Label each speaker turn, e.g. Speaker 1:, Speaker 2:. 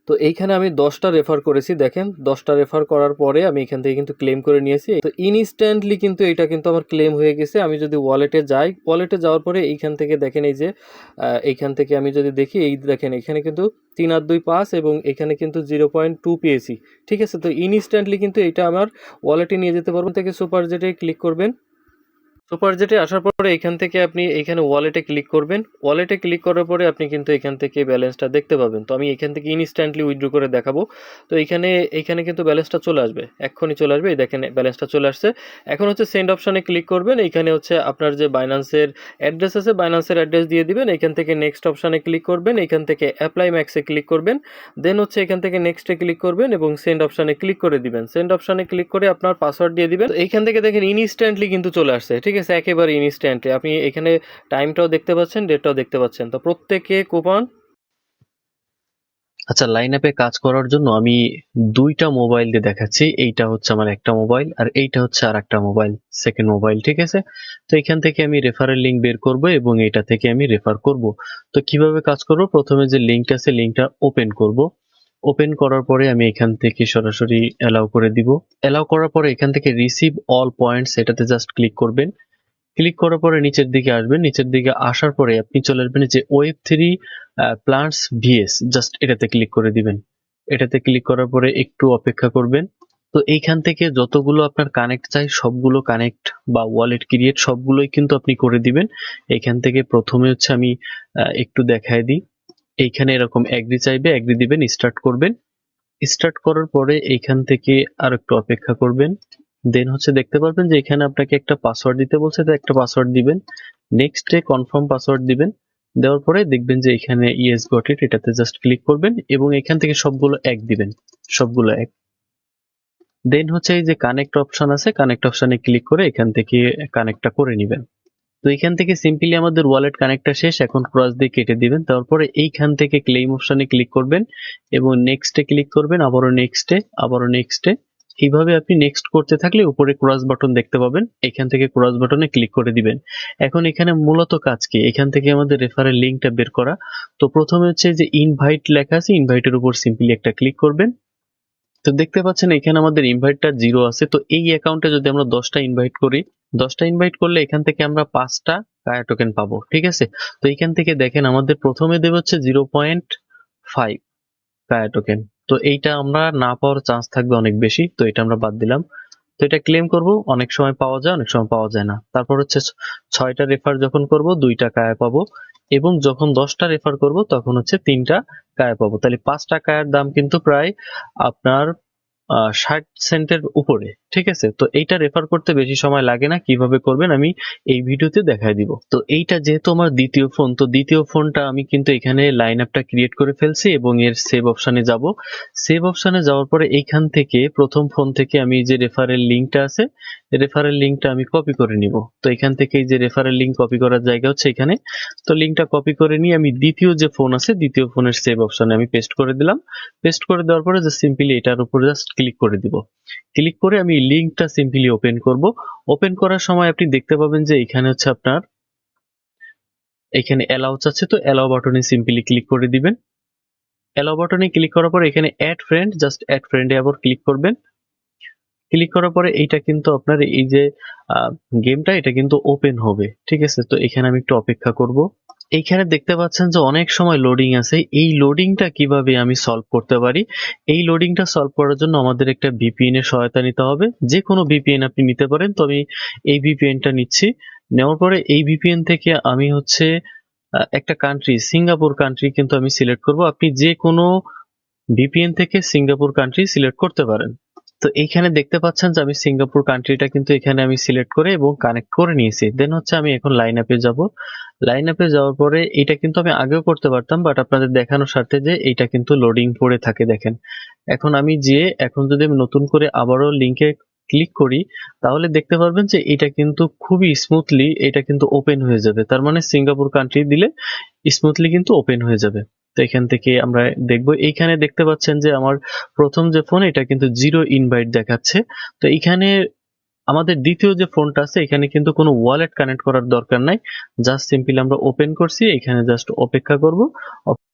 Speaker 1: তো এইখানে আমি 10টা রেফার করেছি, দেখেন 10টা রেফার করার পরে আমি এখান থেকে কিন্তু ক্লেম করে নিয়েছি। তো ইনস্ট্যান্টলি কিন্তু এটা কিন্তু আমার ক্লেম হয়ে গেছে। আমি যদি ওয়ালেটে যাই, ওয়ালেটে যাওয়ার পরে এইখান থেকে দেখেন এই যে এইখান থেকে আমি যদি দেখি, এই দেখেন এখানে কিন্তু 3 আর 2 5 এবং এখানে কিন্তু 0.2 পেয়েছি। ঠিক আছে, তো ইনস্ট্যান্টলি কিন্তু এটা আমার ওয়ালেটে নিয়ে যেতে পারবো। থেকে সুপার জেটে ক্লিক করবেন। সুপার জেটে আসার পরে এখান থেকে আপনি এখানে ওয়ালেটে ক্লিক করবেন। ওয়ালেটে ক্লিক করার পরে আপনি কিন্তু এখান থেকে ব্যালেন্সটা দেখতে পাবেন। তো আমি এখান থেকে ইনস্ট্যান্টলি উইথড্র করে দেখাবো। তো এইখানে কিন্তু ব্যালেন্সটা চলে আসবে, এক্ষুনি চলে আসবে। এই দেখেন ব্যালেন্সটা চলে আসছে। এখন হচ্ছে সেন্ড অপশানে ক্লিক করবেন। এইখানে হচ্ছে আপনার যে বাইন্যান্সের অ্যাড্রেস আছে, বাইন্যান্সের অ্যাড্রেস দিয়ে দিবেন। এখান থেকে নেক্সট অপশানে ক্লিক করবেন। এখান থেকে অ্যাপ্লাই ম্যাক্সে ক্লিক করবেন। দেন হচ্ছে এখান থেকে নেক্সটে ক্লিক করবেন এবং সেন্ড অপশানে ক্লিক করে দিবেন। সেন্ড অপশানে ক্লিক করে আপনার পাসওয়ার্ড দিয়ে দিবেন। তো এইখান থেকে দেখেন ইনস্ট্যান্টলি কিন্তু চলে আসছে। ঠিক আছে, একেবারে ইনস্ট্যান্টলি আপনি এখানে টাইমটাও দেখতে পাচ্ছেন, ডেটটাও দেখতে পাচ্ছেন। তো প্রত্যেকে কুপন।
Speaker 2: আচ্ছা, লাইন আপে কাজ করার জন্য আমি দুইটা মোবাইল দিয়ে দেখাচ্ছি। এইটা হচ্ছে আমার একটা মোবাইল আর এইটা হচ্ছে আর একটা মোবাইল, সেকেন্ড মোবাইল। ঠিক আছে, তো এখান থেকে আমি রেফারেল লিঙ্ক বের করব এবং এটা থেকে আমি রেফার করব। তো কিভাবে কাজ করব, প্রথমে যে লিঙ্কটা আছে লিঙ্কটা ওপেন করব। ওপেন করার পরে আমি এখান থেকে সরাসরি অ্যালাউ করে দিব। অ্যালাউ করার পরে এখান থেকে রিসিভ অল পয়েন্টস এটাতে জাস্ট ক্লিক করবেন। ক্লিক করার পরে নিচের দিকে আসবেন। নিচের দিকে আসার পরে আপনি চলে আসবেন যে ওয়েব3 প্লান্টস ভিএস, জাস্ট এটাতে ক্লিক করে দিবেন। এটাতে ক্লিক করার পরে একটু অপেক্ষা করবেন। তো এইখান থেকে যতগুলো আপনার কানেক্ট চাই সবগুলো কানেক্ট বা ওয়ালেট ক্রিয়েট সবগুলোই কিন্তু আপনি করে দিবেন। এখান থেকে প্রথমে হচ্ছে আমি একটু দেখায় দিই। এইখানে এরকম এগ্রি চাইবে, এগ্রি দিবেন, স্টার্ট করবেন। স্টার্ট করার পরে এইখান থেকে আর একটু অপেক্ষা করবেন। দেন হচ্ছে দেখতে পারবেন যে এখানে আপনাকে একটা পাসওয়ার্ড দিতে বলছে, তো একটা পাসওয়ার্ড দিবেন। নেক্সটে কনফার্ম পাসওয়ার্ড দিবেন। দেওয়ার পরে দেখবেন যে এখানে ইয়েস গট ইট, এটাতে জাস্ট ক্লিক করবেন এবং এখান থেকে সবগুলো এক দিবেন, সবগুলো এক। দেন হচ্ছে এই যে কানেক্ট অপশন আছে, কানেক্ট অপশনে ক্লিক করে এখান থেকে কানেক্টটা করে নেবেন। তো এখান থেকে সিম্পলি আমাদের ওয়ালেট কানেক্টটা শেষ। এখন ক্রস দিয়ে কেটে দিবেন। তারপরে এইখান থেকে ক্লেম অপশনে ক্লিক করবেন এবং নেক্সটে ক্লিক করবেন, আবারও নেক্সটে, আবারও নেক্সটে। এইভাবে আপনি নেক্সট করতে থাকলে উপরে ক্রস বাটন দেখতে পাবেন, এখান থেকে ক্রস বাটনে ক্লিক করে দিবেন। এখন এখানে মূলত কাজ কি, এখান থেকে আমাদের রেফারেল লিঙ্কটা বের করা। তো প্রথমে হচ্ছে যে ইনভাইট লেখা আছে, ইনভাইটের উপর সিম্পলি একটা ক্লিক করবেন। তো দেখতে পাচ্ছেন এখানে আমাদের ইনভাইটটা 0 আছে। তো এই অ্যাকাউন্টে যদি আমরা 10টা ইনভাইট করি, 10টা ইনভাইট করলে এখান থেকে আমরা 5টা কায়া টোকেন পাবো। ঠিক আছে, তো এখান থেকে দেখেন আমাদের প্রথমে দেবে হচ্ছে 0.5 কায়া টোকেন। তো এইটা আমরা না পাওয়ার চান্স থাকবে অনেক বেশি, তো এটা আমরা বাদ দিলাম। তো এটা ক্লেম করব, অনেক সময় পাওয়া যায়, অনেক সময় পাওয়া যায় না। তারপর হচ্ছে 6টা রেফার যখন করব 2টা কায়া পাবো এবং যখন 10টা রেফার করব তখন হচ্ছে 3টা কায়া পাবো। তাহলে 5টা কায়ার দাম কিন্তু প্রায় আপনার 60 সেন্টের উপরে। ঠিক আছে, তো এইটা রেফার করতে বেশি সময় লাগে না। কিভাবে করবেন আমি এই ভিডিওতে দেখায় দিব। তো এইটা যেহেতু আমার দ্বিতীয় ফোন, তো দ্বিতীয় ফোনটা আমি কিন্তু এখানে লাইন আপটা ক্রিয়েট করে ফেলছি এবং এর সেভ অপশনে যাব। সেভ অপশনে যাওয়ার পরে এইখান থেকে প্রথম ফোন থেকে আমি যে রেফারেল লিঙ্কটা আছে, রেফারেল লিঙ্কটা আমি কপি করে নিব। তো এখান থেকে এই যে রেফারেল লিঙ্ক কপি করার জায়গা হচ্ছে এখানে। তো লিঙ্কটা কপি করে নিয়ে আমি দ্বিতীয় যে ফোন আছে, দ্বিতীয় ফোনের সেভ অপশনে আমি পেস্ট করে দিলাম। পেস্ট করে দেওয়ার পরে জাস্ট সিম্পলি এটার উপরে জাস্ট ক্লিক করে দিব। ক্লিক করে আমি লিঙ্কটা সিম্পলি ওপেন করব। ওপেন করার সময় আপনি দেখতে পাবেন যে এখানে হচ্ছে আপনার এখানে অ্যালাউ আছে, তো অ্যালাউ বাটনে সিম্পলি ক্লিক করে দিবেন। অ্যালাউ বাটনে ক্লিক করার পরে এখানে অ্যাড ফ্রেন্ড, জাস্ট অ্যাড ফ্রেন্ডে আবার ক্লিক করবেন। ক্লিক করার পরে এইটা কিন্তু আপনার এই যে গেমটা এটা কিন্তু ওপেন হবে। ঠিক আছে, তো এখানে আমি একটু অপেক্ষা করব। এইখানে দেখতে পাচ্ছেন যে অনেক সময় লোডিং আছে। এই লোডিংটা কিভাবে আমি সলভ করতে পারি, এই লোডিংটা সলভ করার জন্য আমাদের একটা ভিপিএন এর সহায়তা নিতে হবে। যে কোনো ভিপিএন আপনি নিতে পারেন, তো আমি এই ভিপিএনটা নিচ্ছি। নেওয়ার পরে এই ভিপিএন থেকে আমি হচ্ছে একটা কান্ট্রি, সিঙ্গাপুর কান্ট্রি কিন্তু আমি সিলেক্ট করব। আপনি যে কোনো ভিপিএন থেকে সিঙ্গাপুর কান্ট্রি সিলেক্ট করতে পারেন। তো এইখানে দেখতে পাচ্ছেন যে আমি সিঙ্গাপুর কান্ট্রিটা কিন্তু এখানে আমি সিলেক্ট করে এবং কানেক্ট করে নিয়েছি। দেন হচ্ছে আমি এখন লাইন আপে যাব। লাইন আপে যাওয়ার পরে এটা কিন্তু আমি আগেও করতে পারতাম, বাট আপনাদের দেখানোর স্বার্থে যে এইটা কিন্তু লোডিং পড়ে থাকে দেখেন। এখন আমি এখন যদি আমি নতুন করে আবারও লিংকে ক্লিক করি তাহলে দেখতে পারবেন যে এটা কিন্তু খুবই স্মুথলি এটা কিন্তু ওপেন হয়ে যাবে। তার মানে সিঙ্গাপুর কান্ট্রি দিলে স্মুথলি কিন্তু ওপেন হয়ে যাবে। তো এখান থেকে আমরা দেখবো, এইখানে দেখতে পাচ্ছেন যে আমার প্রথম যে ফোন এটা কিন্তু 0 ইনভাইট দেখাচ্ছে। তো এইখানে আমাদের দ্বিতীয় যে ফোনটা আছে এখানে কিন্তু কোনো ওয়ালেট কানেক্ট করার দরকার নাই, জাস্ট সিম্পলি আমরা ওপেন করছি, এখানে জাস্ট অপেক্ষা করব।